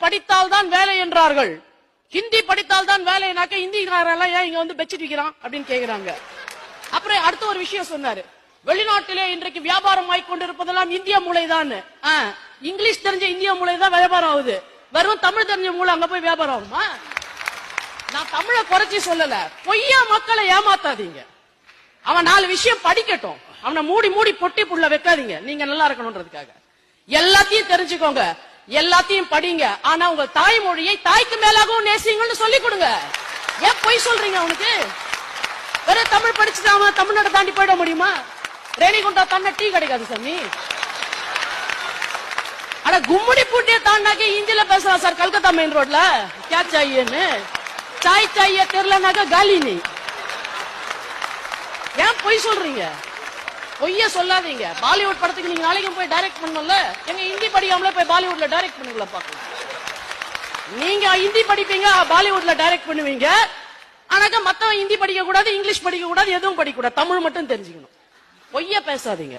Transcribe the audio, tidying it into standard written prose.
படித்தால் தான் வேலை என்றார்கள். ஹிந்தி படித்தால் தான் வேலைனாக்க ஹிந்திக்காரெல்லாம் ஏன் இங்க வந்து பெச்சிட்டு வைக்கிறான் அப்படின்னு கேக்குறாங்க. அப்புறம் அடுத்த ஒரு விஷயம் சொன்னாரு, வெளிநாட்டிலே இன்றைக்கு வியாபாரம் ஆயிக்கொண்டிருப்பதெல்லாம் இந்திய மூளைதான். இங்கிலீஷ் தெரிஞ்ச இந்திய மூளை தான் வியாபாரம் ஆகுது, வெறும் தமிழ் தெரிஞ்ச மூளை அங்க போய் வியாபாரம் ஆகுமா? நான் தமிழை குறைச்சி சொல்லல, பொய்யா மக்களை ஏமாத்தாதீங்க. அவன் 4 விஷயம் படிக்கட்டும், அவனை மூடி மூடி பொட்டி புள்ள வைக்காதீங்க. நீங்க நல்லா இருக்கணும்ன்றதுக்காக எல்லாத்தையும் தெரிஞ்சுக்கோங்க, எல்லாத்தையும் படிங்க. ஆனா உங்க தாய்மொழியை தாய்க்கு மேலாகவும் நேசிங்கன்னு சொல்லி கொடுங்க. ஏன் பொய் சொல்றீங்க? அவனுக்கு வேற தமிழ் படிச்சுட்டு அவன் தமிழ்நாட்டை தாண்டி போயிட முடியுமா? ரேணிகுண்டா தாண்ட டீ கிடைக்காது சாமி. ஆனா கும்முடி பூட்டிய தாண்டாக்க இந்தியில பேசலாம் சார். கல்கத்தா மெயின் ரோட்ல கே சாயின்னு சாய் சாய தெரியலனாக்க காலி. நீ ஏன் பொய் சொல்றீங்க? பொய்ய சொல்லாதீங்க. பாலிவுட் படத்துக்கு நீங்க நாளைக்கு போய் டைரக்ட் பண்ணல, எங்க ஹிந்தி படிக்காமல போய் பாலிவுட்ல டைரக்ட் பண்ணுங்களா பாக்கலாம். நீங்க ஹிந்தி படிப்பீங்க, பாலிவுட்ல டைரக்ட் பண்ணுவீங்க. ஆனாக்க மத்தவன் ஹிந்தி படிக்க கூடாது, இங்கிலீஷ் படிக்க கூடாது, எதுவும் படிக்க கூடாது, தமிழ் மட்டும் தெரிஞ்சுக்கணும். பொய்ய பேசாதீங்க.